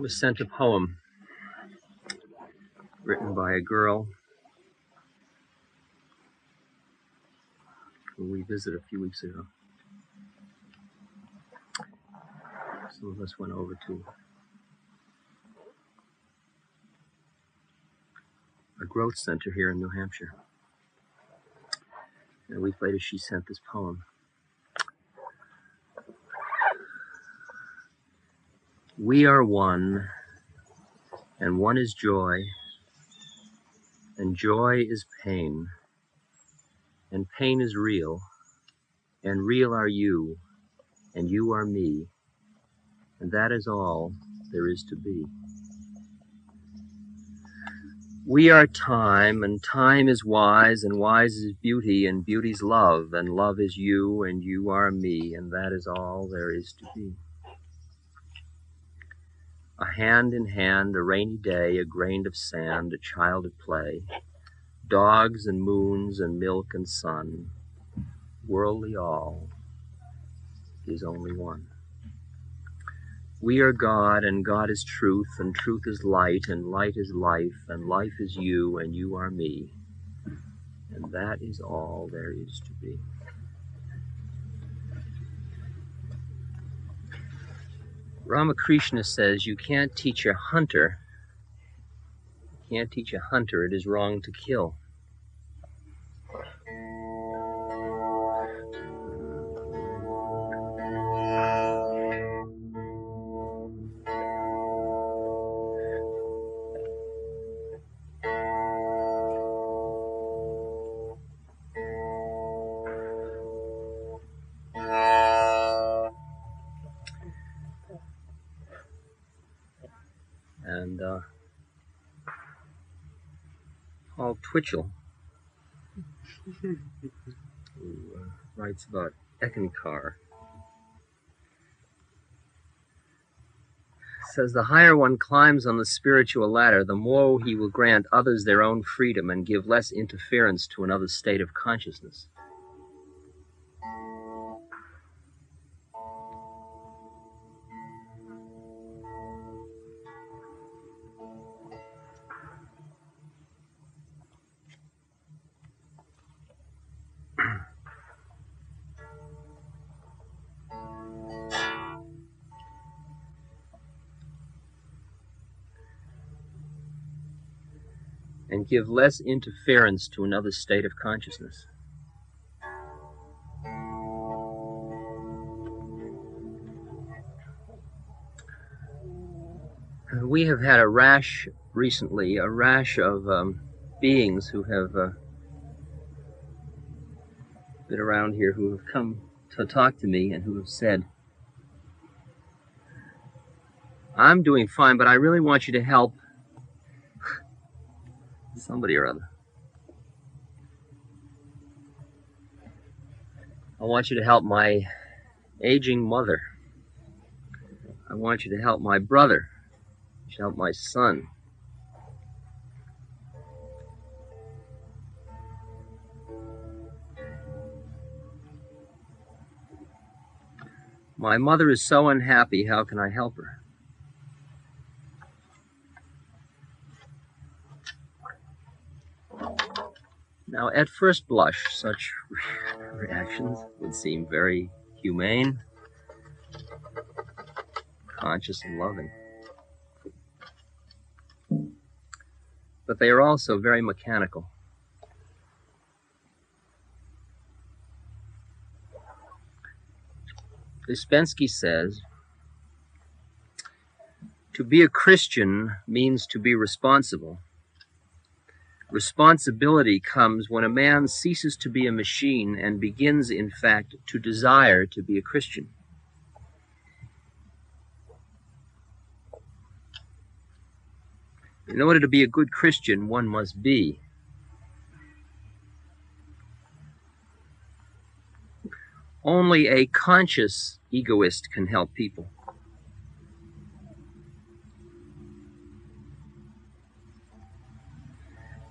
was sent a poem written by a girl who we visited a few weeks ago. Some of us went over to a growth center here in New Hampshire. And a week later, she sent this poem. We are one, and one is joy, and joy is pain, and pain is real, and real are you, and you are me, and that is all there is to be. We are time, and time is wise, and wise is beauty, and beauty's love, and love is you, and you are me, and that is all there is to be. A hand in hand, a rainy day, a grain of sand, a child at play, dogs and moons and milk and sun, worldly all is only one. We are God, and God is truth, and truth is light, and light is life, and life is you, and you are me, and that is all there is to be. Ramakrishna says you can't teach a hunter, it is wrong to kill. And Paul Twitchell, who writes about Ekankar, says the higher one climbs on the spiritual ladder, the more he will grant others their own freedom and give less interference to another state of consciousness. And give less interference to another state of consciousness. We have had a rash recently, of beings who have been around here, who have come to talk to me and who have said, I'm doing fine, but I really want you to help somebody or other. I want you to help my aging mother. I want you to help my brother. You should help my son. My mother is so unhappy, how can I help her? Now, at first blush, such reactions would seem very humane, conscious, and loving. But they are also very mechanical. Ouspensky says, to be a Christian means to be responsible. Responsibility comes when a man ceases to be a machine and begins, in fact, to desire to be a Christian. In order to be a good Christian, one must be. Only a conscious egoist can help people.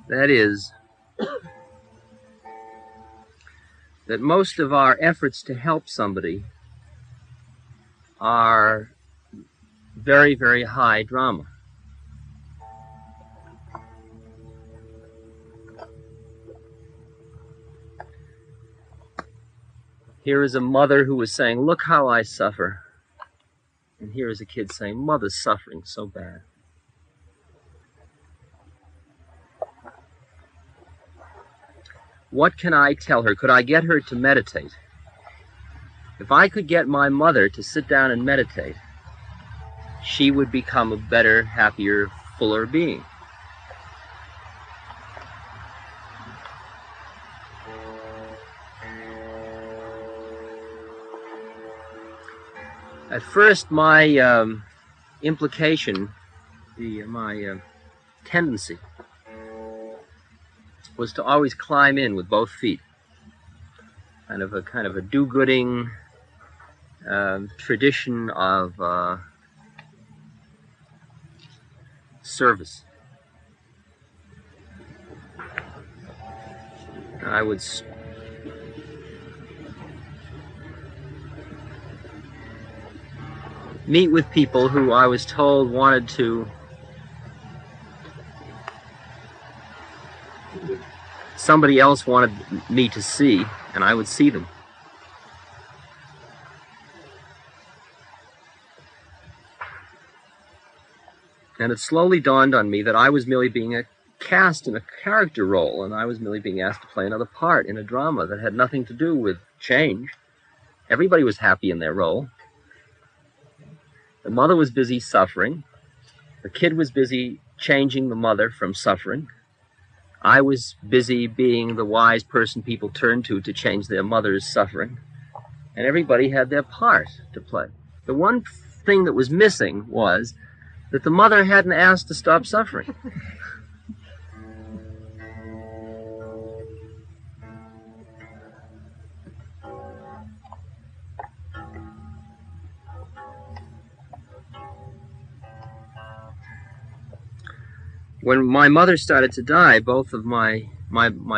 That is, that most of our efforts to help somebody are very, very high drama. Here is a mother who was saying, "Look how I suffer." And here is a kid saying, "Mother's suffering so bad." What can I tell her? Could I get her to meditate? If I could get my mother to sit down and meditate, she would become a better, happier, fuller being. At first, my implication, my tendency, was to always climb in with both feet. Kind of a do-gooding tradition of service. And I would meet with people who I was told wanted to somebody else wanted me to see, and I would see them. And it slowly dawned on me that I was merely being cast in a character role, and I was merely being asked to play another part in a drama that had nothing to do with change. Everybody was happy in their role. The mother was busy suffering. The kid was busy changing the mother from suffering. I was busy being the wise person people turned to change their mother's suffering. And everybody had their part to play. The one thing that was missing was that the mother hadn't asked to stop suffering. When my mother started to die, both of my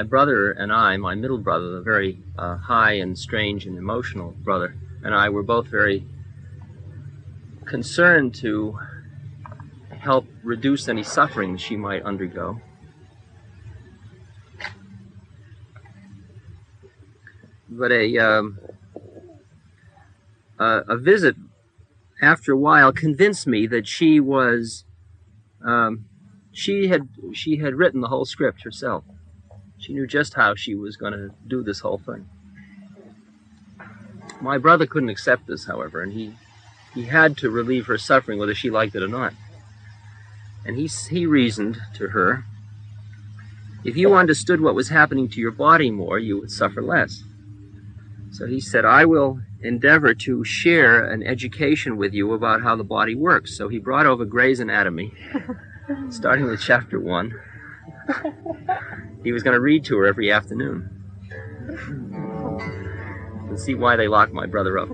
brother and I, my middle brother, the very high and strange and emotional brother, and I were both very concerned to help reduce any suffering she might undergo. But a visit, after a while, convinced me that she was... She had written the whole script herself. She knew just how she was going to do this whole thing. My brother couldn't accept this, however, and he had to relieve her suffering whether she liked it or not. And he reasoned to her, if you understood what was happening to your body more, you would suffer less. So he said, I will endeavor to share an education with you about how the body works. So he brought over Gray's Anatomy, starting with chapter 1. He was going to read to her every afternoon. And see why they locked my brother up.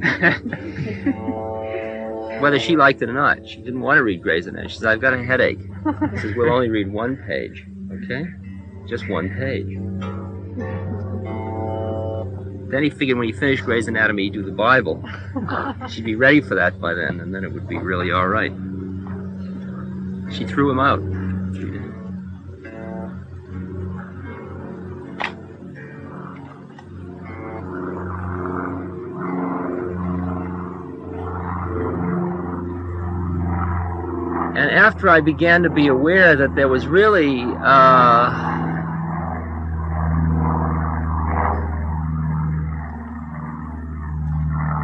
Whether she liked it or not. She didn't want to read Gray's Anatomy. She said, I've got a headache. He says, we'll only read one page. Okay? Just one page. Then he figured when he finished Gray's Anatomy, he'd do the Bible. She'd be ready for that by then, and then it would be really all right. She threw him out. She did. And after I began to be aware that there was really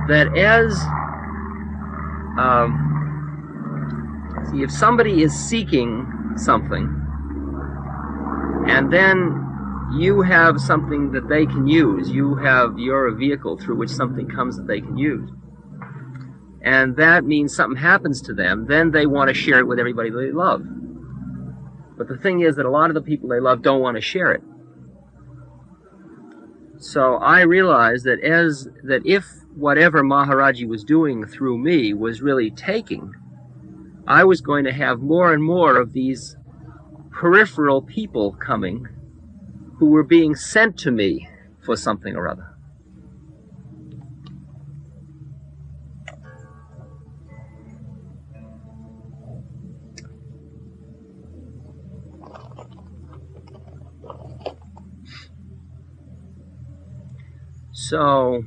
that as see, if somebody is seeking something and then you have something that they can use, you're a vehicle through which something comes that they can use, and that means something happens to them, then they want to share it with everybody they love. But the thing is that a lot of the people they love don't want to share it. So I realized that if whatever Maharaji was doing through me was really taking, I was going to have more and more of these peripheral people coming who were being sent to me for something or other. So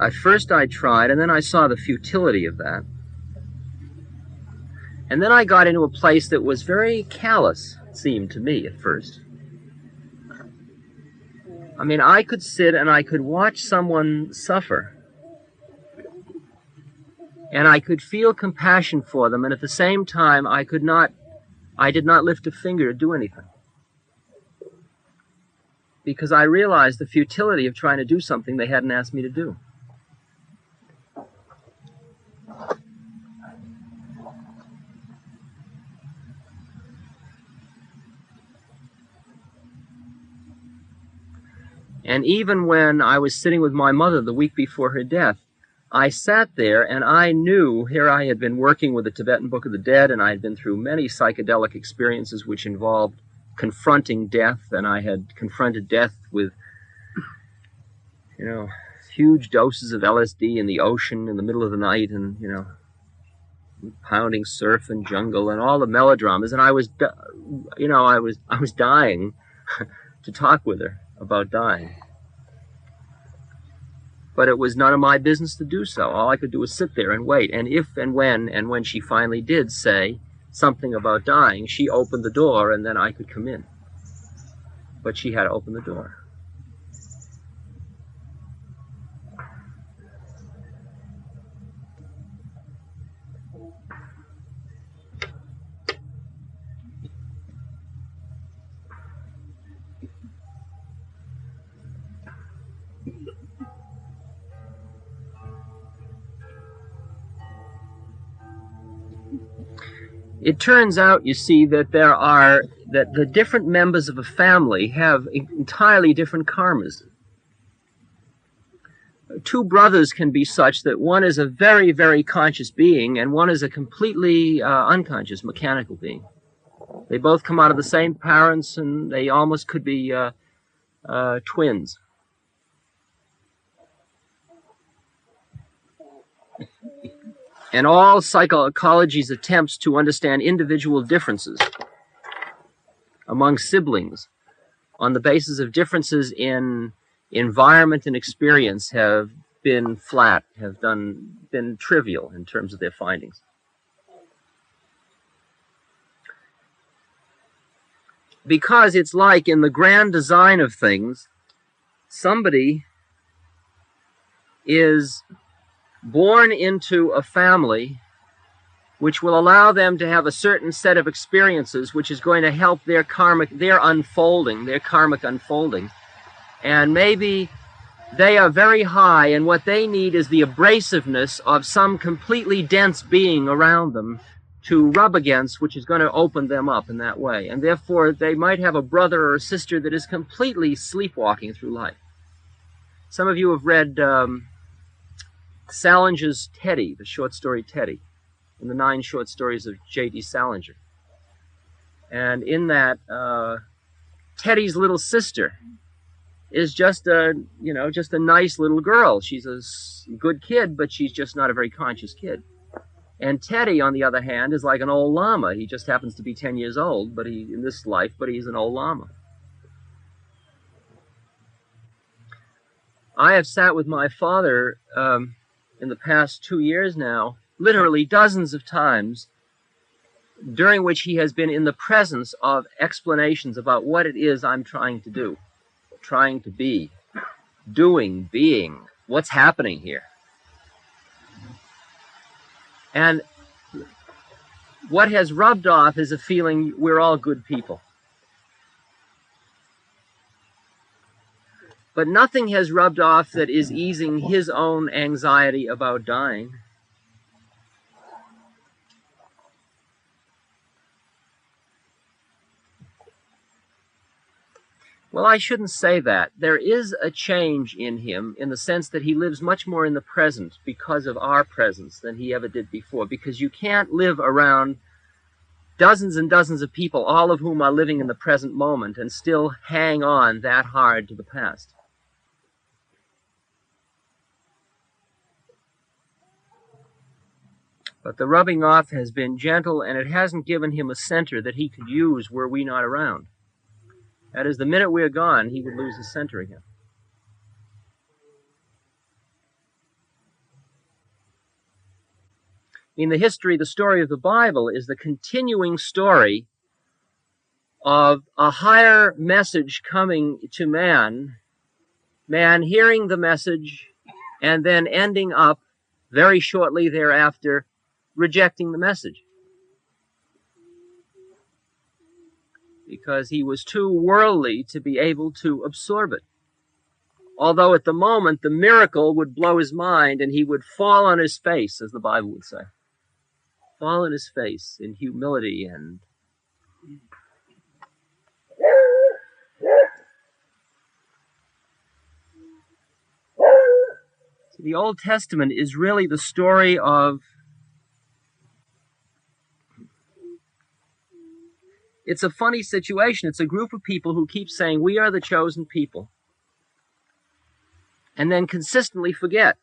at first I tried, and then I saw the futility of that. And then I got into a place that was very callous, it seemed to me at first. I mean, I could sit and I could watch someone suffer, and I could feel compassion for them, and at the same time I did not lift a finger to do anything. Because I realized the futility of trying to do something they hadn't asked me to do. And even when I was sitting with my mother the week before her death, I sat there and I knew, here I had been working with the Tibetan Book of the Dead, and I had been through many psychedelic experiences which involved confronting death, and I had confronted death with, huge doses of LSD in the ocean in the middle of the night, and, pounding surf and jungle and all the melodramas, and I was dying to talk with her about dying. But it was none of my business to do so. All I could do was sit there and wait. And if and when she finally did say something about dying, she opened the door and then I could come in. But she had to open the door. It turns out, you see, that the different members of a family have entirely different karmas. Two brothers can be such that one is a very, very conscious being and one is a completely unconscious, mechanical being. They both come out of the same parents and they almost could be twins. And all psychology's attempts to understand individual differences among siblings on the basis of differences in environment and experience have been flat, been trivial in terms of their findings. Because it's like in the grand design of things, somebody is born into a family which will allow them to have a certain set of experiences which is going to help their karmic unfolding. And maybe they are very high, and what they need is the abrasiveness of some completely dense being around them to rub against, which is going to open them up in that way. And therefore, they might have a brother or a sister that is completely sleepwalking through life. Some of you have read Salinger's Teddy, the short story Teddy, in the 9 short stories of J.D. Salinger. And in that, Teddy's little sister is just a nice little girl. She's a good kid, but she's just not a very conscious kid. And Teddy, on the other hand, is like an old llama. He just happens to be 10 years old, but in this life, but he's an old llama. I have sat with my father in the past 2 years now, literally dozens of times, during which he has been in the presence of explanations about what it is I'm trying to do, trying to be, doing, being, what's happening here. And what has rubbed off is a feeling we're all good people. But nothing has rubbed off that is easing his own anxiety about dying. Well, I shouldn't say that. There is a change in him in the sense that he lives much more in the present because of our presence than he ever did before, because you can't live around dozens and dozens of people, all of whom are living in the present moment, and still hang on that hard to the past. But the rubbing off has been gentle, and it hasn't given him a center that he could use were we not around. That is, the minute we're gone, he would lose his center again. In the history, the story of the Bible is the continuing story of a higher message coming to man, man hearing the message, and then ending up very shortly thereafter rejecting the message, because he was too worldly to be able to absorb it. Although at the moment the miracle would blow his mind and he would fall on his face, as the Bible would say. Fall on his face in humility and the Old Testament is really the story of, it's a funny situation. It's a group of people who keep saying, we are the chosen people, and then consistently forget.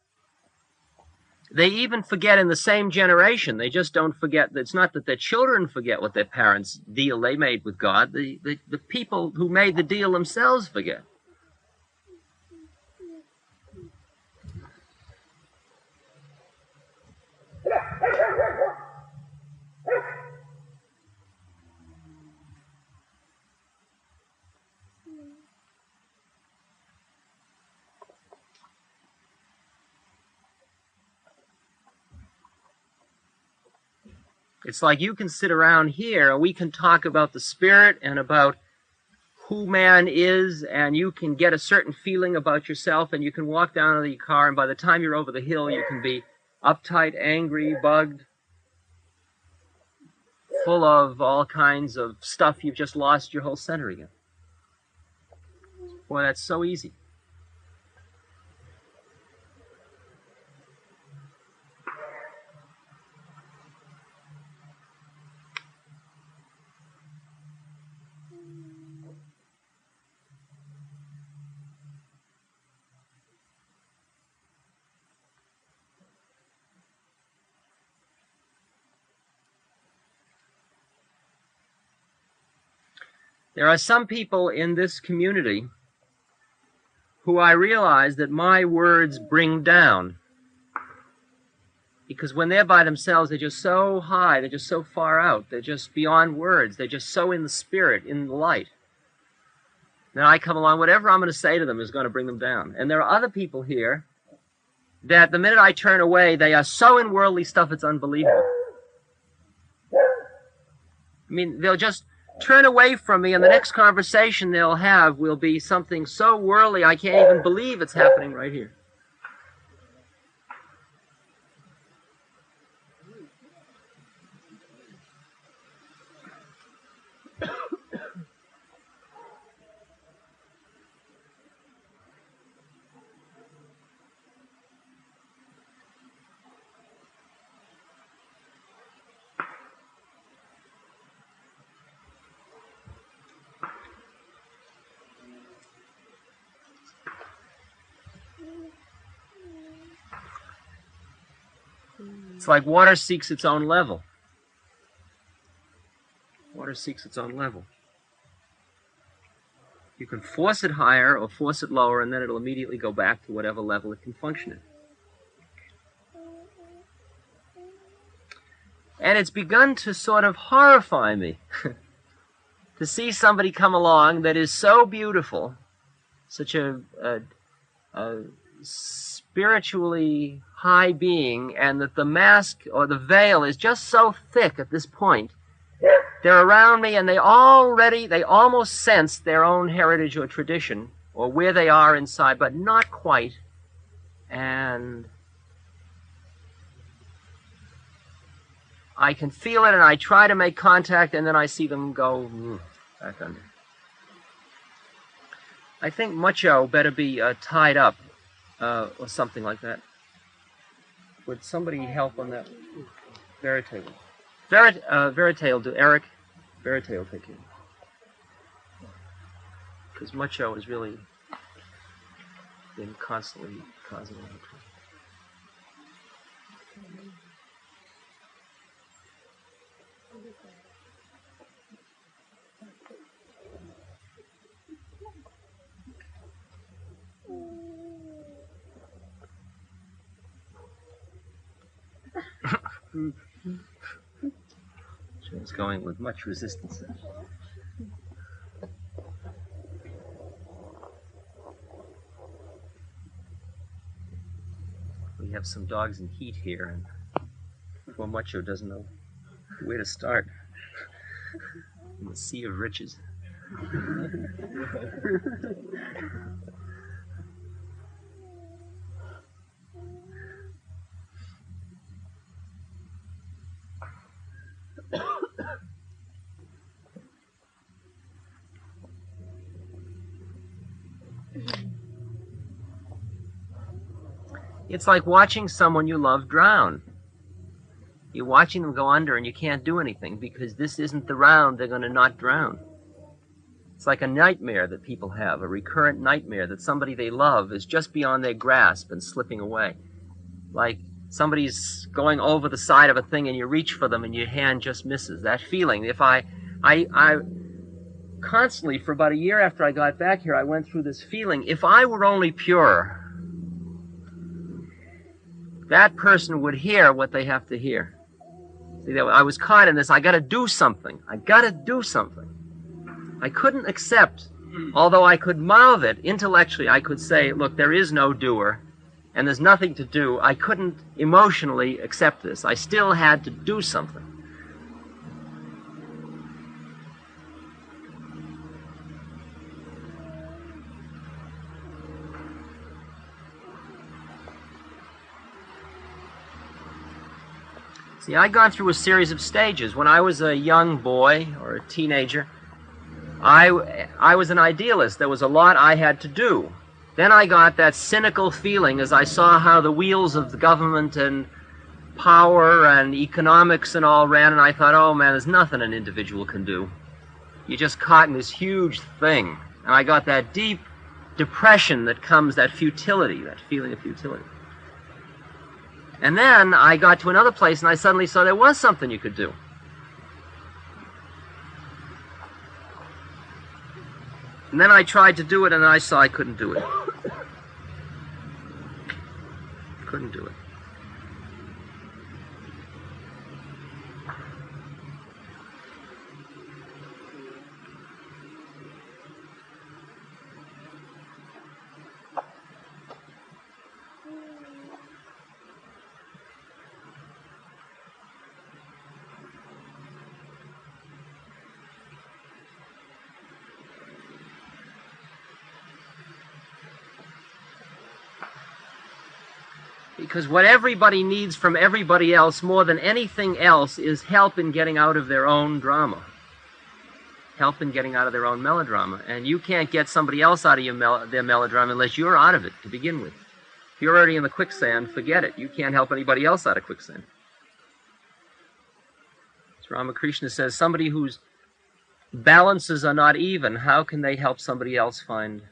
They even forget in the same generation. They just don't forget. It's not that their children forget what their parents' deal they made with God. The people who made the deal themselves forget. It's like you can sit around here and we can talk about the spirit and about who man is, and you can get a certain feeling about yourself, and you can walk down to the car, and by the time you're over the hill, you can be uptight, angry, bugged, full of all kinds of stuff. You've just lost your whole center again. Boy, that's so easy. There are some people in this community who I realize that my words bring down. Because when they're by themselves, they're just so high, they're just so far out, they're just beyond words, they're just so in the spirit, in the light. Then I come along, whatever I'm going to say to them is going to bring them down. And there are other people here that the minute I turn away, they are so in worldly stuff, it's unbelievable. I mean, they'll just turn away from me, and the next conversation they'll have will be something so worldly, I can't even believe it's happening right here. It's like water seeks its own level. Water seeks its own level. You can force it higher or force it lower, and then it'll immediately go back to whatever level it can function at. And it's begun to sort of horrify me to see somebody come along that is so beautiful, such a spiritually high being, and that the mask or the veil is just so thick at this point. They're around me, and they almost sense their own heritage or tradition, or where they are inside, but not quite. And I can feel it, and I try to make contact, and then I see them go back under. I think Mucho better be tied up, or something like that. Would somebody help on that? Verite will do. Eric, Verite will take it. Because Mucho has really been constantly causing trouble. It's going with much resistance. We have some dogs in heat here, and poor Macho doesn't know where to start in the sea of riches. It's like watching someone you love drown. You're watching them go under and you can't do anything because this isn't the round they're going to not drown. It's like a nightmare that people have, a recurrent nightmare that somebody they love is just beyond their grasp and slipping away. Like somebody's going over the side of a thing and you reach for them and your hand just misses. That feeling. If I constantly, for about a year after I got back here, I went through this feeling, if I were only pure, that person would hear what they have to hear. See, I was caught in this, I gotta do something. I gotta do something. I couldn't accept, although I could mouth it, intellectually I could say, look, there is no doer, and there's nothing to do. I couldn't emotionally accept this. I still had to do something. See, I'd gone through a series of stages. When I was a young boy or a teenager, I was an idealist. There was a lot I had to do. Then I got that cynical feeling as I saw how the wheels of the government and power and economics and all ran, and I thought, oh man, there's nothing an individual can do. You're just caught in this huge thing. And I got that deep depression that comes, that futility, that feeling of futility. And then I got to another place and I suddenly saw there was something you could do. And then I tried to do it and I saw I couldn't do it. Couldn't do it. Because what everybody needs from everybody else more than anything else is help in getting out of their own drama. Help in getting out of their own melodrama. And you can't get somebody else out of their melodrama unless you're out of it to begin with. If you're already in the quicksand, forget it. You can't help anybody else out of quicksand. As Ramakrishna says, somebody whose balances are not even, how can they help somebody else find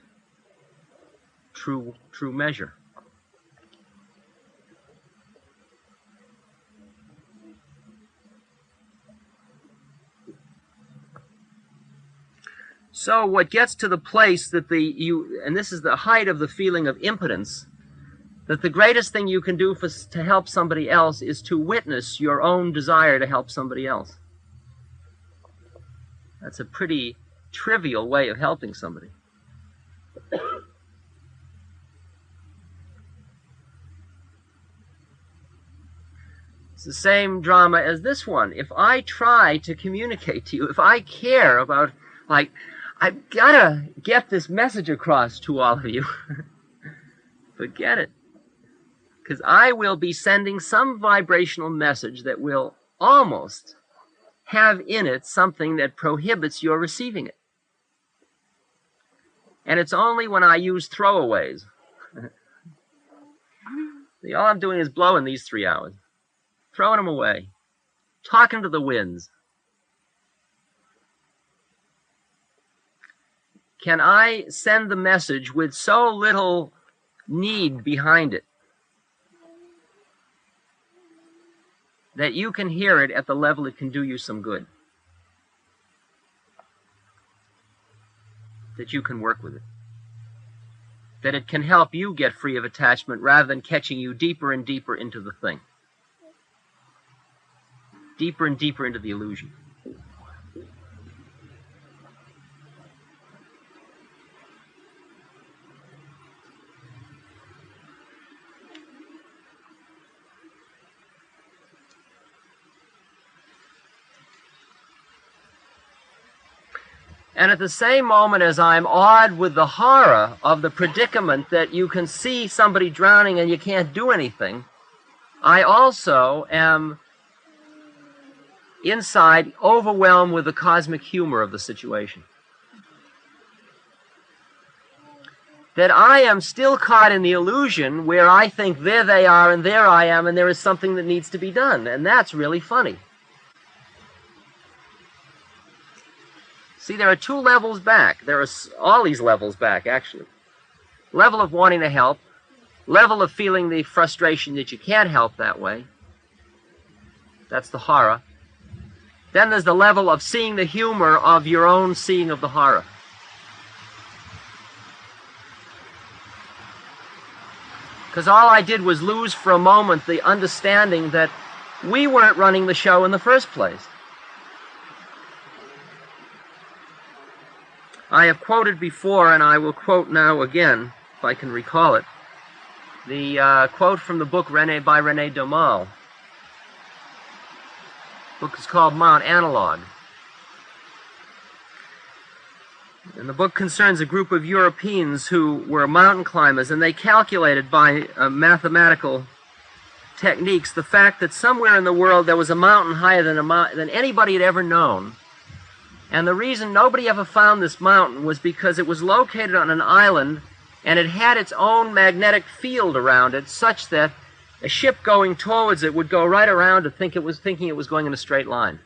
true measure? So what gets to the place that and this is the height of the feeling of impotence, that the greatest thing you can do to help somebody else is to witness your own desire to help somebody else. That's a pretty trivial way of helping somebody. It's the same drama as this one. If I try to communicate to you, if I care about, like, I've got to get this message across to all of you. Forget it. Because I will be sending some vibrational message that will almost have in it something that prohibits your receiving it. And it's only when I use throwaways. See, all I'm doing is blowing these 3 hours. Throwing them away. Talking to the winds. Can I send the message with so little need behind it that you can hear it at the level it can do you some good? That you can work with it. That it can help you get free of attachment rather than catching you deeper and deeper into the thing. deeper and deeper into the illusion. And at the same moment as I'm awed with the horror of the predicament that you can see somebody drowning and you can't do anything, I also am inside overwhelmed with the cosmic humor of the situation. That I am still caught in the illusion where I think there they are and there I am and there is something that needs to be done. And that's really funny. See, there are two levels back. There are all these levels back, actually. Level of wanting to help. Level of feeling the frustration that you can't help that way. That's the horror. Then there's the level of seeing the humor of your own seeing of the horror. Because all I did was lose for a moment the understanding that we weren't running the show in the first place. I have quoted before, and I will quote now again, if I can recall it, the quote from the book by René Daumal. The book is called Mount Analog. And the book concerns a group of Europeans who were mountain climbers, and they calculated by mathematical techniques the fact that somewhere in the world there was a mountain higher than anybody had ever known. And the reason nobody ever found this mountain was because it was located on an island and it had its own magnetic field around it such that a ship going towards it would go right around to thinking it was going in a straight line.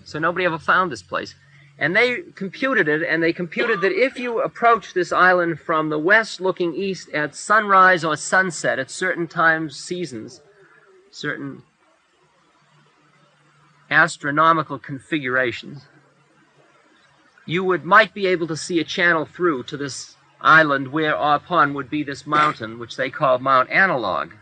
So nobody ever found this place. And they computed it, and they computed that if you approach this island from the west looking east at sunrise or sunset at certain times, seasons, certain astronomical configurations, you might be able to see a channel through to this island whereupon would be this mountain, which they call Mount Analog.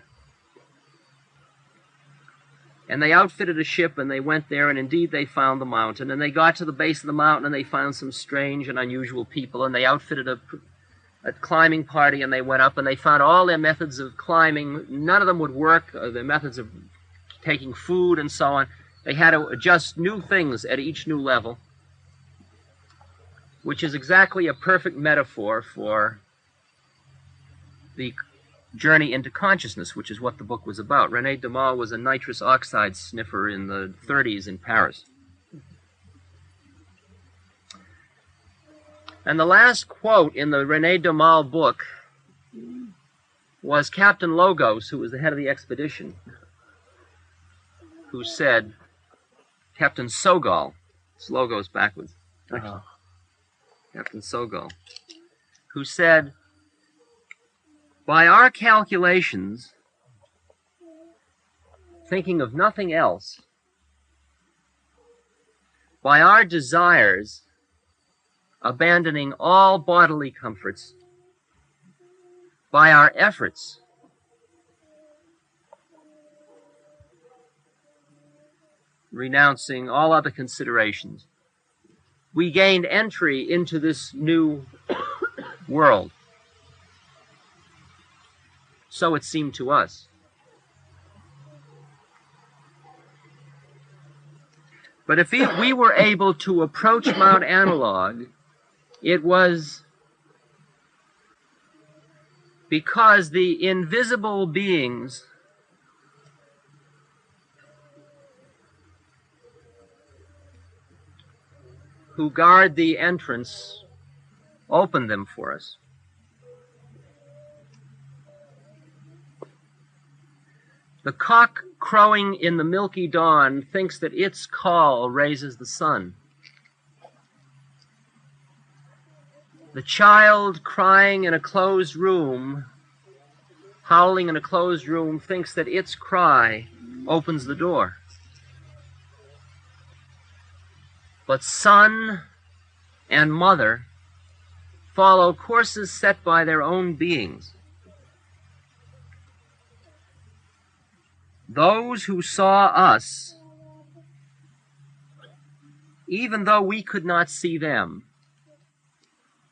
And they outfitted a ship and they went there, and indeed they found the mountain, and they got to the base of the mountain and they found some strange and unusual people, and they outfitted a climbing party, and they went up and they found all their methods of climbing. None of them would work, their methods of taking food and so on. They had to adjust new things at each new level, which is exactly a perfect metaphor for the journey into consciousness, which is what the book was about. René Daumal was a nitrous oxide sniffer in the 30s in Paris. And the last quote in the René Daumal book was Captain Logos, who was the head of the expedition, who said, Captain Sogol, it's Logos backwards, Captain Sogol, who said, by our calculations, thinking of nothing else, by our desires, abandoning all bodily comforts, by our efforts, renouncing all other considerations, we gained entry into this new world. So it seemed to us. But if we were able to approach Mount Analog, it was because the invisible beings who guard the entrance opened them for us. The cock crowing in the milky dawn thinks that its call raises the sun. The child crying in a closed room, howling in a closed room, thinks that its cry opens the door. But son and mother follow courses set by their own beings. Those who saw us, even though we could not see them,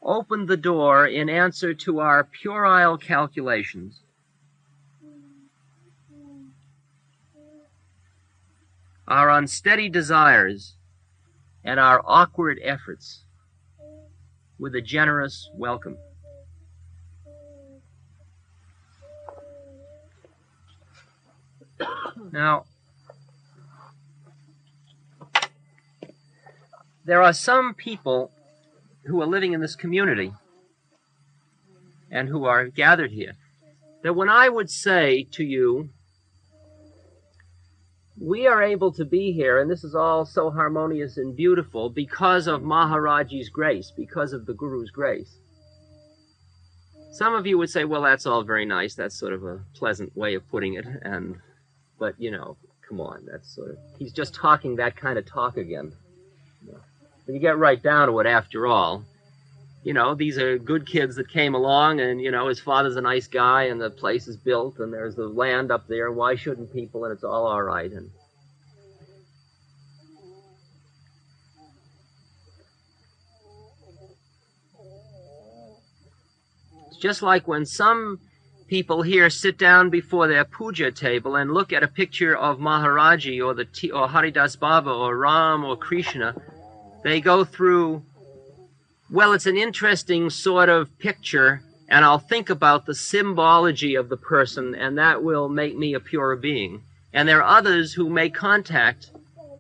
opened the door in answer to our puerile calculations. Our unsteady desires and our awkward efforts with a generous welcome. Now, there are some people who are living in this community and who are gathered here, that when I would say to you, we are able to be here, and this is all so harmonious and beautiful because of Maharaji's grace, because of the Guru's grace. Some of you would say, well, that's all very nice. That's sort of a pleasant way of putting it. But, you know, come on. That's sort of, he's just talking that kind of talk again. When you get right down to it, after all, you know, these are good kids that came along, and, you know, his father's a nice guy, and the place is built, and there's the land up there, and why shouldn't people, and it's all right. And it's just like when some people here sit down before their puja table and look at a picture of Maharaji or Haridas Baba or Ram or Krishna, they go through, well, it's an interesting sort of picture, and I'll think about the symbology of the person, and that will make me a pure being. And there are others who make contact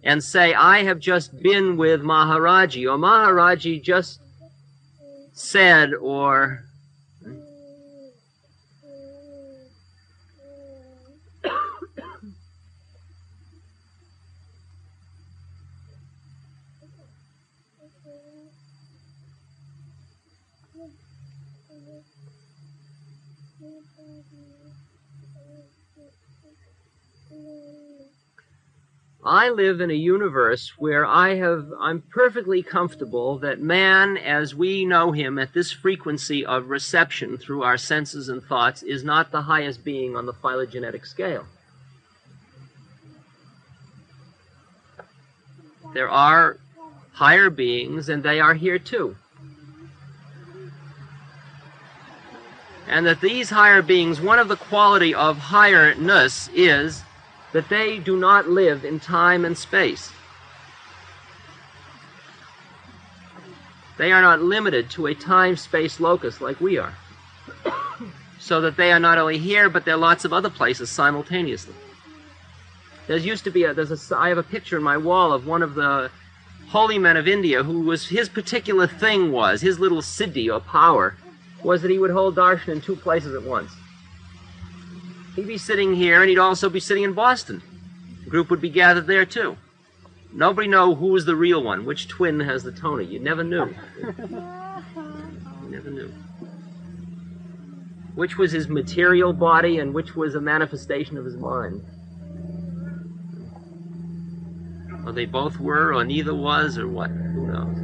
and say, I have just been with Maharaji, or Maharaji just said, or I live in a universe where I'm perfectly comfortable that man, as we know him at this frequency of reception through our senses and thoughts, is not the highest being on the phylogenetic scale. There are higher beings, and they are here too. And that these higher beings, one of the quality of higherness is that they do not live in time and space. They are not limited to a time-space locus like we are. So that they are not only here, but there are lots of other places simultaneously. I have a picture in my wall of one of the holy men of India his particular thing was, his little siddhi or power, was that he would hold darshan in two places at once. He'd be sitting here, and he'd also be sitting in Boston. The group would be gathered there, too. Nobody knew who was the real one, which twin has the Tony. You never knew. You never knew. Which was his material body, and which was a manifestation of his mind. Or they both were, or neither was, or what? Who knows?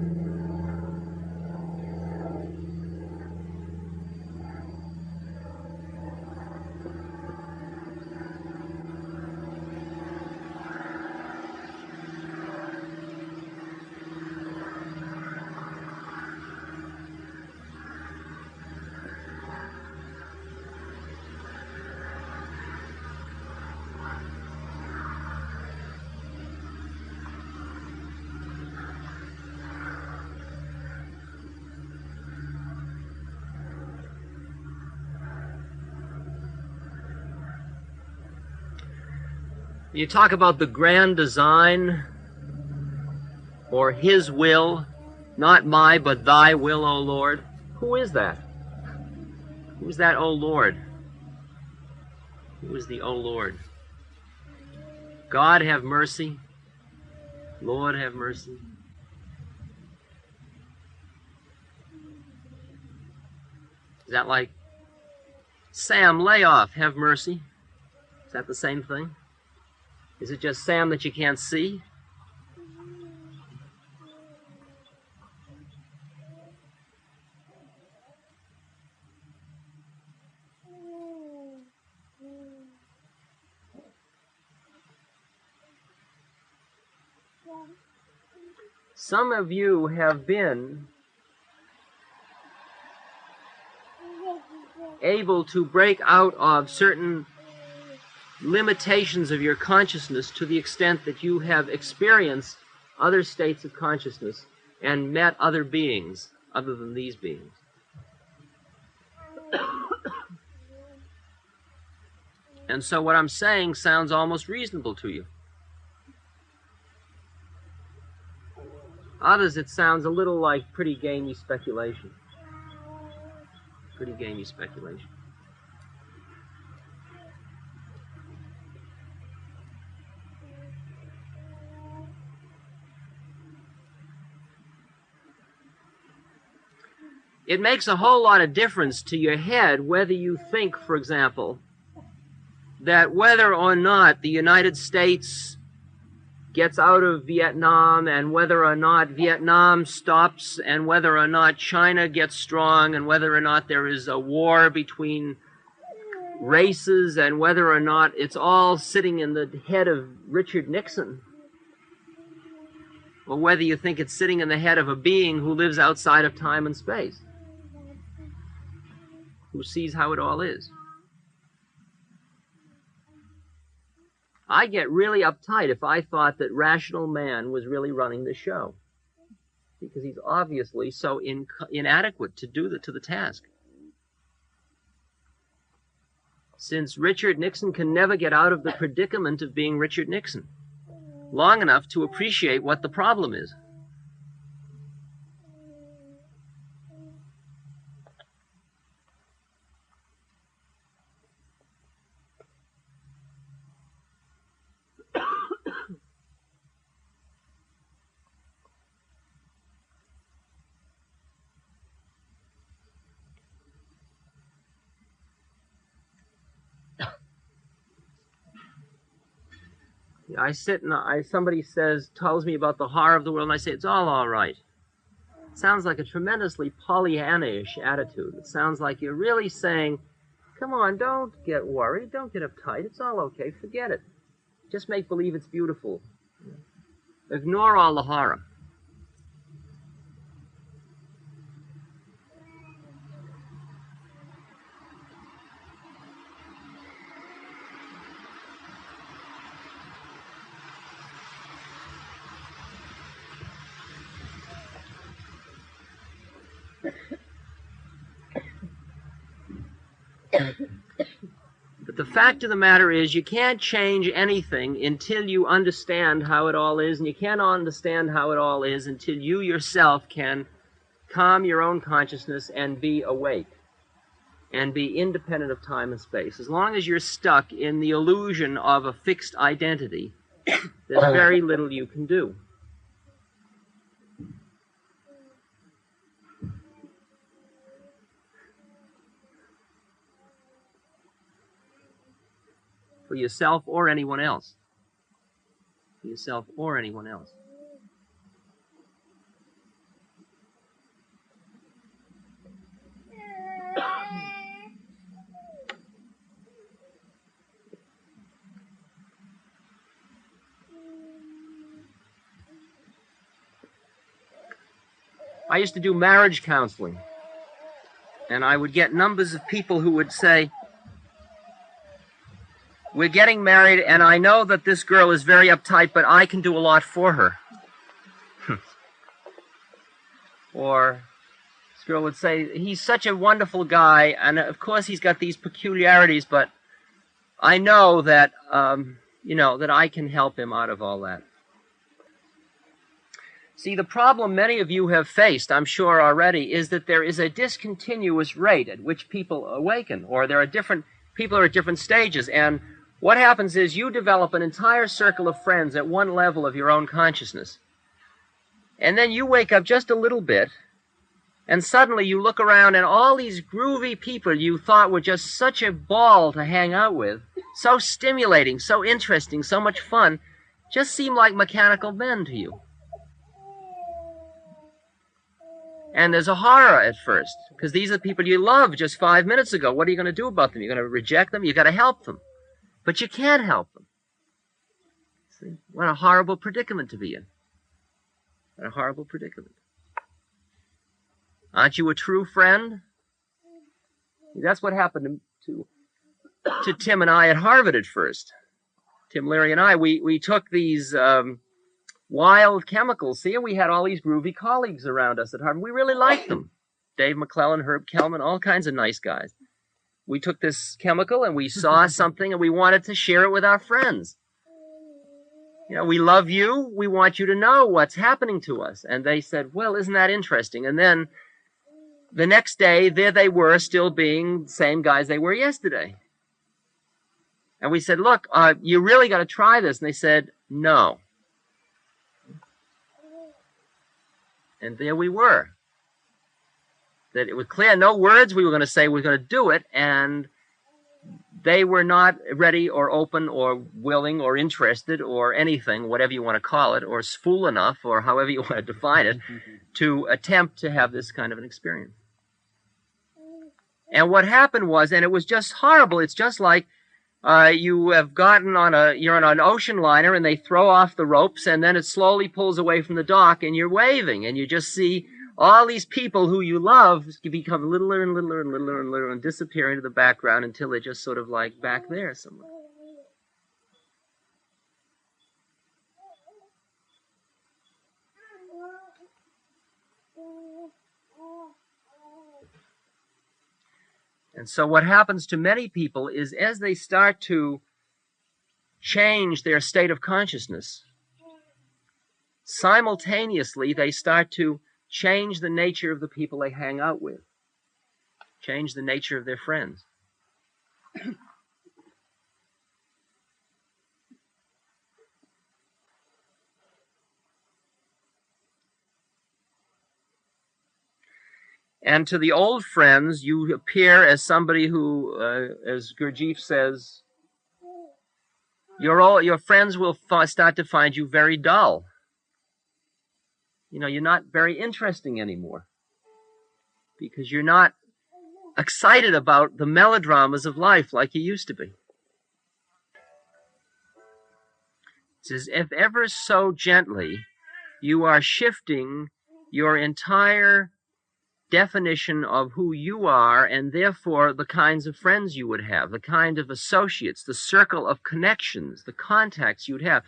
You talk about the grand design, or his will, not my, but thy will, O Lord. Who is that? Who is that, O Lord? Who is the O Lord? God have mercy. Lord have mercy. Is that like, Sam, lay off, have mercy? Is that the same thing? Is it just Sam that you can't see? Some of you have been able to break out of certain limitations of your consciousness to the extent that you have experienced other states of consciousness and met other beings other than these beings. And so what I'm saying sounds almost reasonable to you. Others, it sounds a little like pretty gamey speculation. Pretty gamey speculation. It makes a whole lot of difference to your head whether you think, for example, that whether or not the United States gets out of Vietnam and whether or not Vietnam stops and whether or not China gets strong and whether or not there is a war between races and whether or not it's all sitting in the head of Richard Nixon, or whether you think it's sitting in the head of a being who lives outside of time and space, who sees how it all is. I get really uptight if I thought that rational man was really running the show, because he's obviously so inadequate to do to the task. Since Richard Nixon can never get out of the predicament of being Richard Nixon long enough to appreciate what the problem is. I sit and somebody tells me about the horror of the world, and I say, it's all right. It sounds like a tremendously Pollyanna-ish attitude. It sounds like you're really saying, come on, don't get worried, don't get uptight, it's all okay, forget it. Just make believe it's beautiful. Ignore all the horror. But the fact of the matter is, you can't change anything until you understand how it all is, and you can't understand how it all is until you yourself can calm your own consciousness and be awake and be independent of time and space. As long as you're stuck in the illusion of a fixed identity, there's very little you can do. For yourself or anyone else. For yourself or anyone else. I used to do marriage counseling, and I would get numbers of people who would say, we're getting married, and I know that this girl is very uptight, but I can do a lot for her. Or this girl would say, he's such a wonderful guy, and of course he's got these peculiarities, but I know that, that I can help him out of all that. See, the problem many of you have faced, I'm sure already, is that there is a discontinuous rate at which people awaken, or there are people are at different stages, and what happens is you develop an entire circle of friends at one level of your own consciousness. And then you wake up just a little bit, and suddenly you look around and all these groovy people you thought were just such a ball to hang out with, so stimulating, so interesting, so much fun, just seem like mechanical men to you. And there's a horror at first, because these are people you loved just 5 minutes ago. What are you going to do about them? You're going to reject them? You've got to help them. But you can't help them. See? What a horrible predicament to be in. A horrible predicament. Aren't you a true friend? That's what happened to Tim and I at Harvard at first. Tim Leary and I, we took these wild chemicals. See, and we had all these groovy colleagues around us at Harvard. We really liked them. Dave McClellan, Herb Kellman, all kinds of nice guys. We took this chemical and we saw something and we wanted to share it with our friends. You know, we love you. We want you to know what's happening to us. And they said, well, isn't that interesting? And then the next day, there they were, still being the same guys they were yesterday. And we said, look, you really got to try this. And they said, no. And there we were. That it was clear, no words we were going to say, we were going to do it. And they were not ready or open or willing or interested or anything, whatever you want to call it, or fool enough, or however you want to define it, to attempt to have this kind of an experience. And what happened was, and it was just horrible, it's just like you have gotten you're on an ocean liner and they throw off the ropes and then it slowly pulls away from the dock and you're waving and you just see all these people who you love become littler and littler and littler and littler and disappear into the background until they're just sort of like back there somewhere. And so what happens to many people is as they start to change their state of consciousness, simultaneously they start to change the nature of the people they hang out with, change the nature of their friends. And to the old friends, you appear as somebody who, as Gurdjieff says, your friends will start to find you very dull. You know, you're not very interesting anymore because you're not excited about the melodramas of life like you used to be. It's as if ever so gently you are shifting your entire definition of who you are and therefore the kinds of friends you would have, the kind of associates, the circle of connections, the contacts you'd have.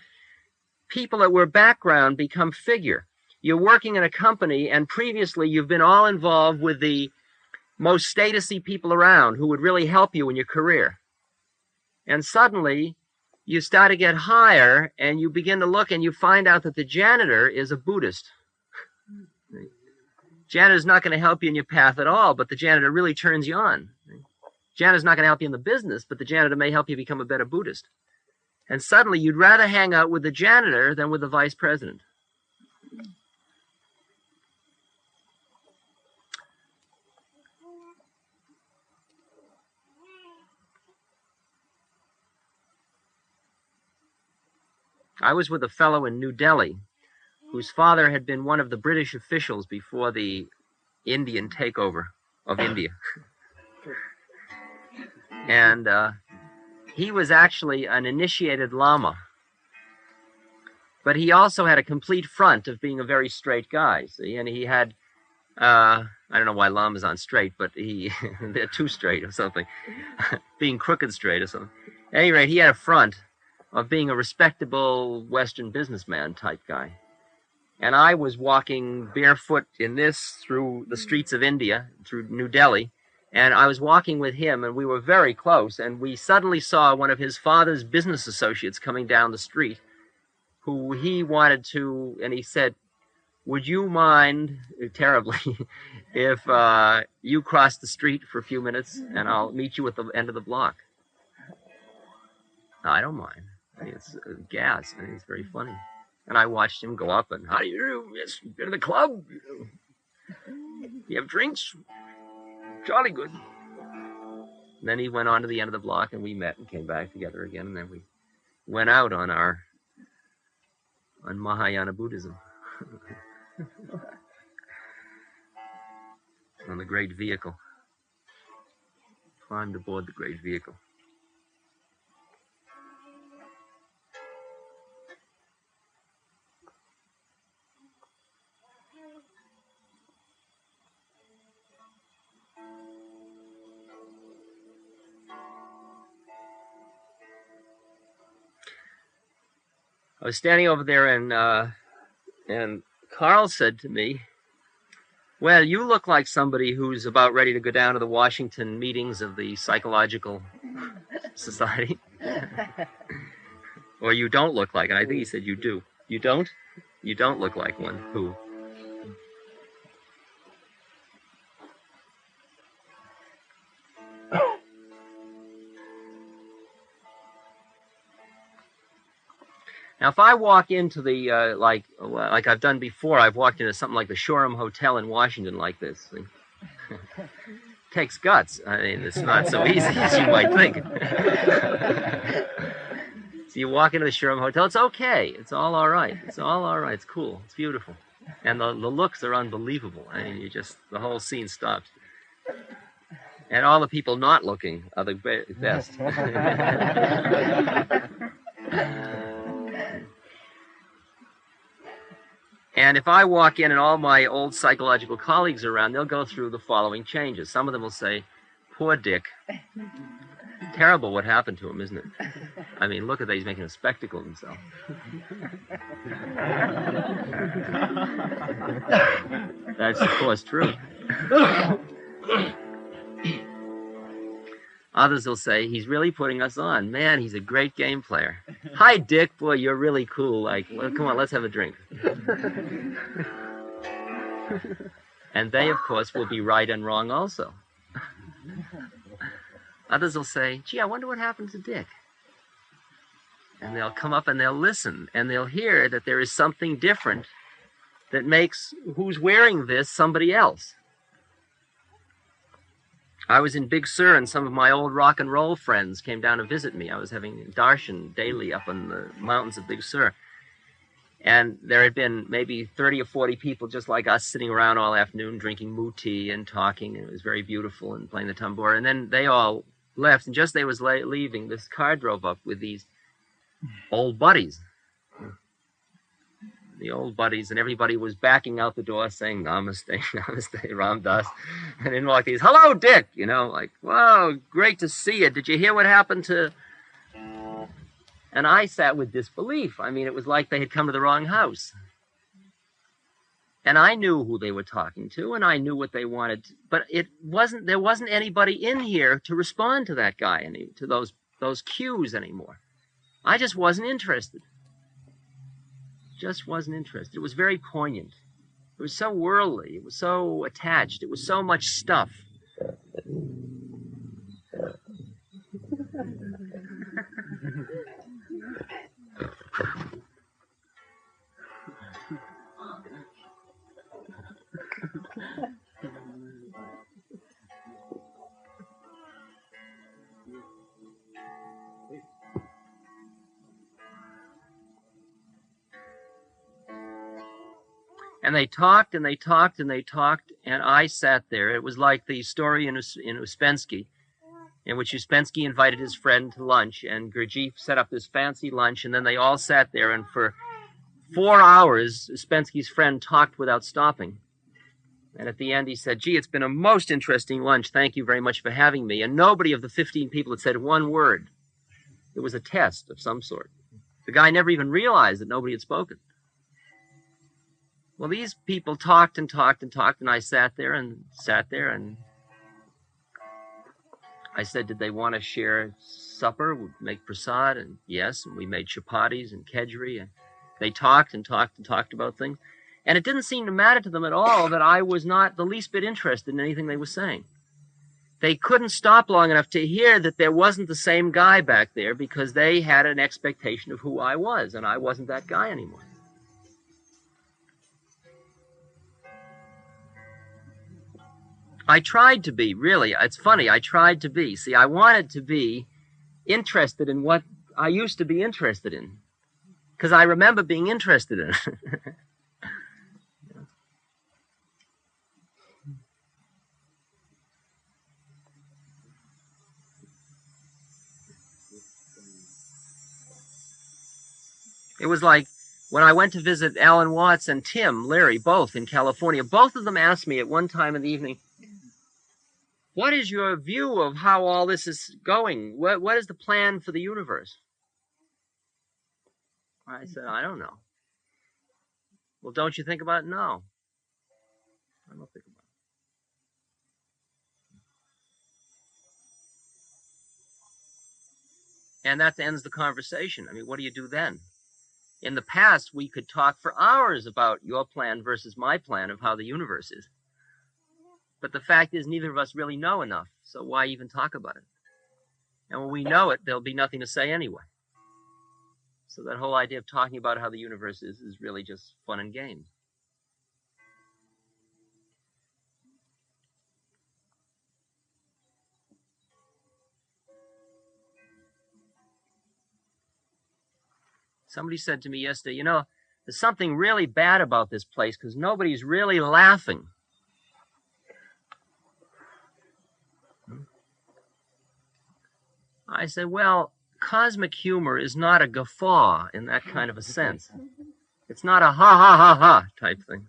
People that were background become figure. You're working in a company and previously you've been all involved with the most statusy people around who would really help you in your career. And suddenly you start to get higher and you begin to look and you find out that the janitor is a Buddhist. Janitor's not going to help you in your path at all, but the janitor really turns you on. Janitor's not going to help you in the business, but the janitor may help you become a better Buddhist. And suddenly you'd rather hang out with the janitor than with the vice president. I was with a fellow in New Delhi whose father had been one of the British officials before the Indian takeover of India. And he was actually an initiated Lama. But he also had a complete front of being a very straight guy, see? And he had, I don't know why Lamas aren't straight, but they're too straight or something. Being crooked straight or something. At any rate, he had a front of being a respectable Western businessman type guy. And I was walking barefoot in this through the streets of India, through New Delhi, and I was walking with him, and we were very close, and we suddenly saw one of his father's business associates coming down the street, who he wanted to, and he said, would you mind, terribly, if you cross the street for a few minutes, and I'll meet you at the end of the block? No, I don't mind. I mean, it's gas. I mean, it's very funny. And I watched him go up and, how do you do? Yes, you been to the club? You have drinks? Jolly good. And then he went on to the end of the block and we met and came back together again. And then we went out on Mahayana Buddhism. On the great vehicle. Climbed aboard the great vehicle. I was standing over there, and Carl said to me, "Well, you look like somebody who's about ready to go down to the Washington meetings of the Psychological Society." Or you don't look like it. I think he said you do. You don't? You don't look like one. Who? Now, if I walk into the, like I've done before, I've walked into something like the Shoreham Hotel in Washington like this. Takes guts. I mean, it's not so easy as you might think. So you walk into the Shoreham Hotel, it's okay. It's all right. It's all right. It's cool. It's beautiful. And the looks are unbelievable. I mean, the whole scene stops. And all the people not looking are the best. And if I walk in and all my old psychological colleagues are around, they'll go through the following changes. Some of them will say, "Poor Dick. Terrible what happened to him, isn't it? I mean, look at that, he's making a spectacle of himself." That's, of course, true. Others will say, "He's really putting us on. Man, he's a great game player. Hi, Dick. Boy, you're really cool. Like, well, come on, let's have a drink." And they, of course, will be right and wrong also. Others will say, "Gee, I wonder what happened to Dick." And they'll come up and they'll listen, and they'll hear that there is something different that makes who's wearing this somebody else. I was in Big Sur, and some of my old rock and roll friends came down to visit me. I was having darshan daily up in the mountains of Big Sur. And there had been maybe 30 or 40 people just like us sitting around all afternoon drinking moo tea and talking, and it was very beautiful, and playing the tambur. And then they all left, and just as they was leaving, this car drove up with these old buddies. The old buddies, and everybody was backing out the door saying, "Namaste, Namaste, Ram Das." And in walked these, "Hello, Dick," like, "Whoa, great to see you. Did you hear what happened to..." And I sat with disbelief. I mean, it was like they had come to the wrong house. And I knew who they were talking to, and I knew what they wanted, but there wasn't anybody in here to respond to that guy, to those cues anymore. I just wasn't interested. Just wasn't interested. It was very poignant. It was so worldly. It was so attached. It was so much stuff. And they talked, and they talked, and they talked, and I sat there. It was like the story in Uspensky, in which Uspensky invited his friend to lunch, and Gurdjieff set up this fancy lunch, and then they all sat there, and for 4 hours, Uspensky's friend talked without stopping. And at the end, he said, "Gee, it's been a most interesting lunch. Thank you very much for having me." And nobody of the 15 people had said one word. It was a test of some sort. The guy never even realized that nobody had spoken. Well, these people talked and talked and talked, and I sat there, and I said, "Did they want to share supper? We'd make prasad," and yes, and we made chapatis and kedgeree, and they talked and talked and talked about things. And it didn't seem to matter to them at all that I was not the least bit interested in anything they were saying. They couldn't stop long enough to hear that there wasn't the same guy back there, because they had an expectation of who I was, and I wasn't that guy anymore. I tried to be, really. It's funny, I tried to be. See, I wanted to be interested in what I used to be interested in, because I remember being interested in it. It was like when I went to visit Alan Watts and Tim Leary, both in California. Both of them asked me at one time in the evening, "What is your view of how all this is going? What is the plan for the universe?" I said, I don't know. Well, don't you think about it? No. I don't think about it. And that ends the conversation. I mean, what do you do then? In the past, we could talk for hours about your plan versus my plan of how the universe is. But the fact is, neither of us really know enough, so why even talk about it? And when we know it, there'll be nothing to say anyway. So that whole idea of talking about how the universe is really just fun and games. Somebody said to me yesterday, you know, there's something really bad about this place because nobody's really laughing. I said, well, cosmic humor is not a guffaw in that kind of a sense. It's not a ha ha ha ha type thing.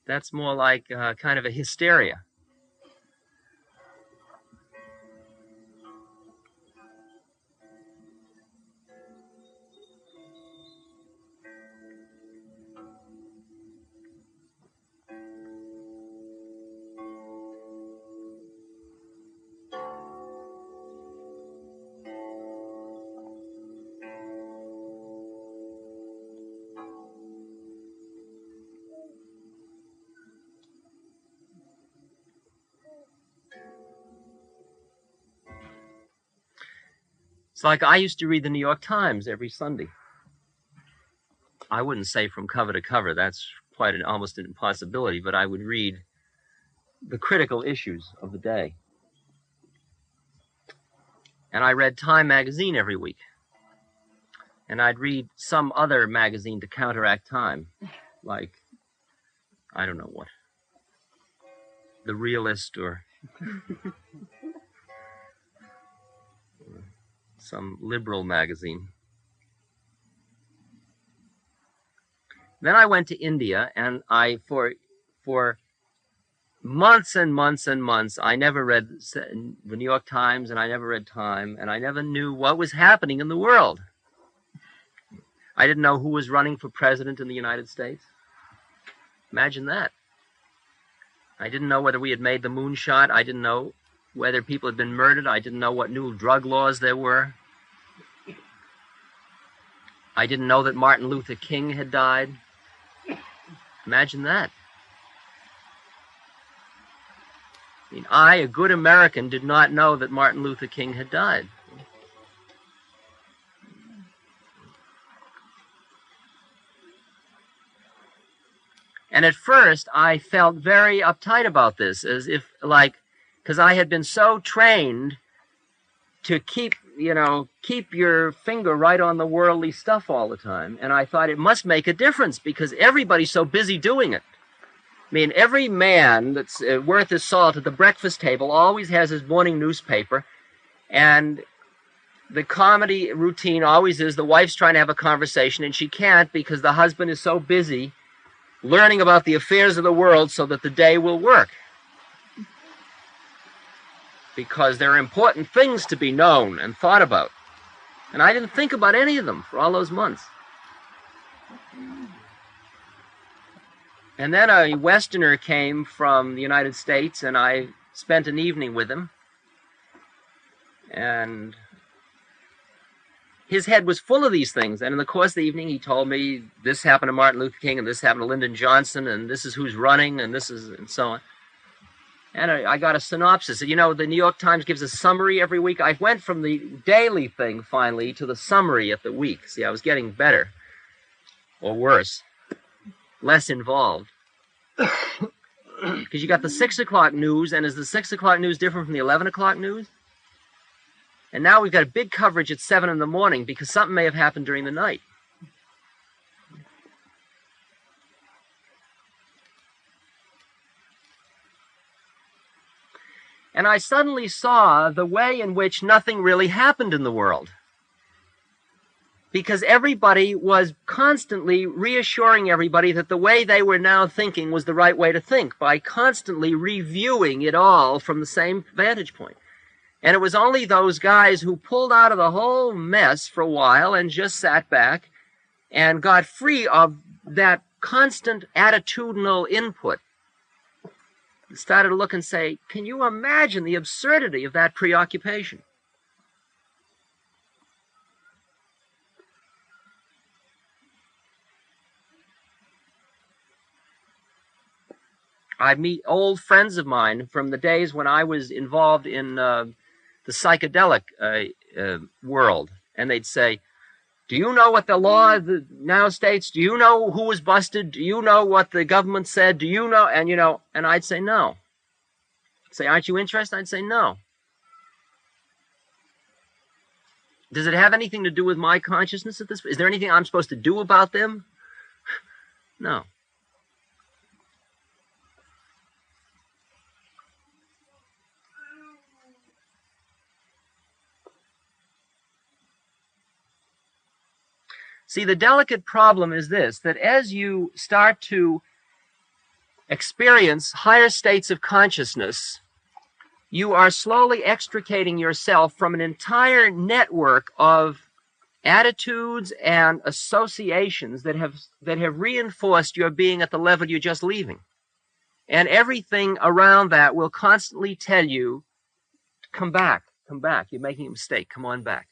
That's more like kind of a hysteria. It's like I used to read the New York Times every Sunday. I wouldn't say from cover to cover, that's quite almost an impossibility, but I would read the critical issues of the day. And I read Time magazine every week. And I'd read some other magazine to counteract Time, like, I don't know what, The Realist or some liberal magazine. Then I went to India, and for months and months and months, I never read the New York Times, and I never read Time, and I never knew what was happening in the world. I didn't know who was running for president in the United States. Imagine that. I didn't know whether we had made the moonshot. I didn't know whether people had been murdered. I didn't know what new drug laws there were. I didn't know that Martin Luther King had died. Imagine that. I mean, I, a good American, did not know that Martin Luther King had died. And at first, I felt very uptight about this, as if, like, because I had been so trained to keep your finger right on the worldly stuff all the time. And I thought it must make a difference because everybody's so busy doing it. I mean, every man that's worth his salt at the breakfast table always has his morning newspaper, and the comedy routine always is the wife's trying to have a conversation, and she can't because the husband is so busy learning about the affairs of the world so that the day will work. Because there are important things to be known and thought about. And I didn't think about any of them for all those months. And then a Westerner came from the United States, and I spent an evening with him. And his head was full of these things. And in the course of the evening, he told me, this happened to Martin Luther King, and this happened to Lyndon Johnson, and this is who's running, and this is, and so on. And I got a synopsis. You know, the New York Times gives a summary every week. I went from the daily thing, finally, to the summary at the week. See, I was getting better. Or worse. Less involved. Because you got the 6 o'clock news, and is the 6 o'clock news different from the 11 o'clock news? And now we've got a big coverage at 7 in the morning because something may have happened during the night. And I suddenly saw the way in which nothing really happened in the world. Because everybody was constantly reassuring everybody that the way they were now thinking was the right way to think by constantly reviewing it all from the same vantage point. And it was only those guys who pulled out of the whole mess for a while and just sat back and got free of that constant attitudinal input, started to look and say, can you imagine the absurdity of that preoccupation? I meet old friends of mine from the days when I was involved in the psychedelic world, and they'd say, do you know what the law now states? Do you know who was busted? Do you know what the government said? Do you know? And I'd say no. Say, aren't you interested? I'd say no. Does it have anything to do with my consciousness at this point? Is there anything I'm supposed to do about them? No. See, the delicate problem is this, that as you start to experience higher states of consciousness, you are slowly extricating yourself from an entire network of attitudes and associations that have reinforced your being at the level you're just leaving. And everything around that will constantly tell you, come back, you're making a mistake, come on back.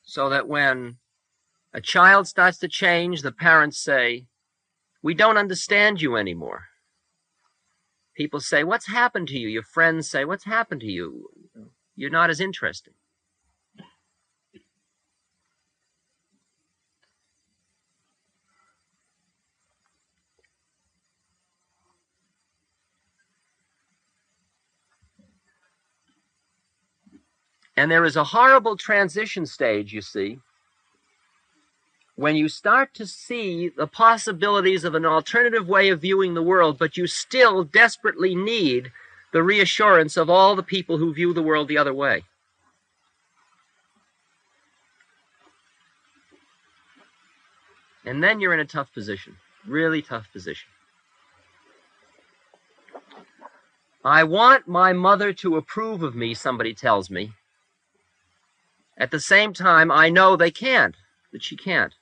So that when a child starts to change, the parents say, we don't understand you anymore. People say, what's happened to you? Your friends say, what's happened to you? You're not as interesting. And there is a horrible transition stage, you see, when you start to see the possibilities of an alternative way of viewing the world, but you still desperately need the reassurance of all the people who view the world the other way. And then you're in a tough position, really tough position. I want my mother to approve of me, somebody tells me. At the same time, I know they can't, that she can't.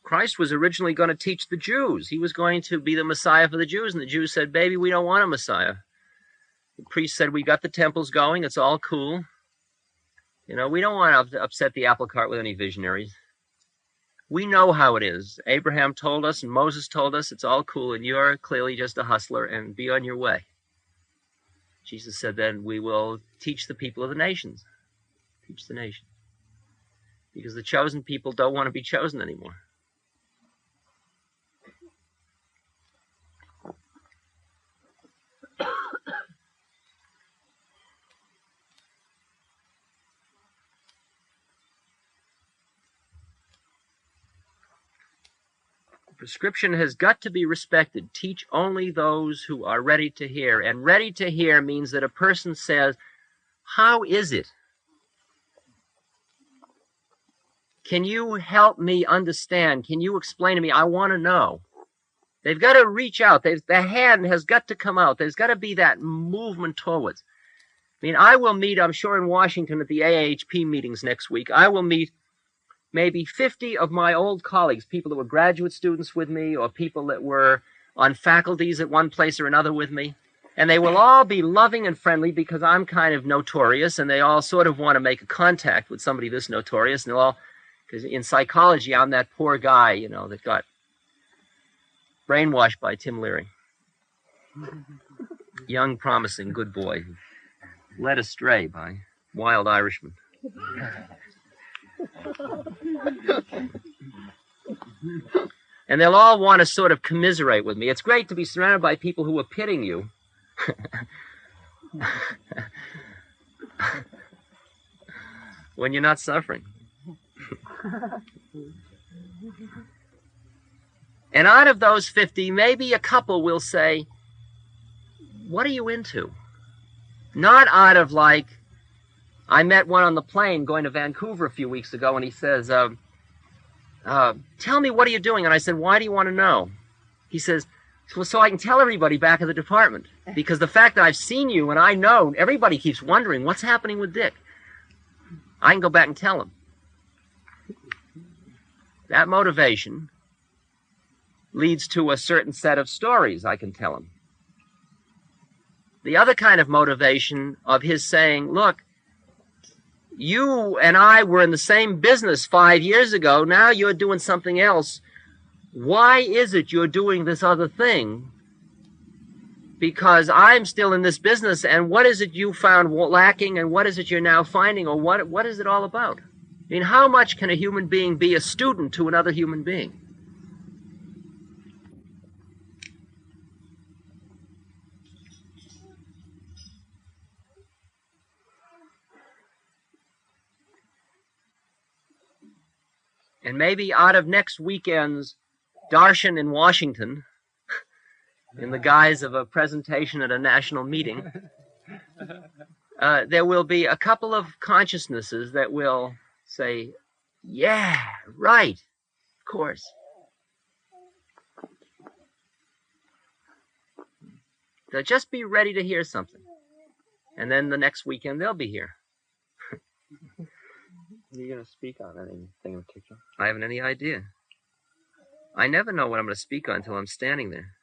Christ was originally going to teach the Jews. He was going to be the Messiah for the Jews, and the Jews said, baby, we don't want a Messiah. The priest said, we got the temples going, it's all cool. We don't want to upset the apple cart with any visionaries. We know how it is. Abraham told us and Moses told us it's all cool, and you're clearly just a hustler, and be on your way. Jesus said, then we will teach the people of the nations. Teach the nations. Because the chosen people don't want to be chosen anymore. Prescription has got to be respected. Teach only those who are ready to hear. And ready to hear means that a person says, how is it? Can you help me understand? Can you explain to me? I want to know. They've got to reach out. The hand has got to come out. There's got to be that movement towards. I mean, I will meet, I'm sure in Washington at the AAHP meetings next week, I will meet maybe 50 of my old colleagues, people that were graduate students with me or people that were on faculties at one place or another with me. And they will all be loving and friendly because I'm kind of notorious, and they all sort of want to make a contact with somebody this notorious. And they'll all, because in psychology, I'm that poor guy, that got brainwashed by Tim Leary. Young, promising, good boy, led astray by wild Irishman. And they'll all want to sort of commiserate with me. It's great to be surrounded by people who are pitying you. When you're not suffering. And out of those 50, maybe a couple will say, what are you into? Not out of like, I met one on the plane going to Vancouver a few weeks ago, and he says, tell me, what are you doing? And I said, why do you want to know? He says, well, so I can tell everybody back at the department. Because the fact that I've seen you and I know, everybody keeps wondering, what's happening with Dick? I can go back and tell him. That motivation leads to a certain set of stories I can tell him. The other kind of motivation of his saying, look, you and I were in the same business 5 years ago. Now you're doing something else. Why is it you're doing this other thing? Because I'm still in this business, and what is it you found lacking, and what is it you're now finding, or what is it all about? I mean, how much can a human being be a student to another human being? And maybe out of next weekend's darshan in Washington, in the guise of a presentation at a national meeting, there will be a couple of consciousnesses that will say, yeah, right, of course. They'll just be ready to hear something. And then the next weekend they'll be here. Are you going to speak on anything in particular? I haven't any idea. I never know what I'm going to speak on until I'm standing there.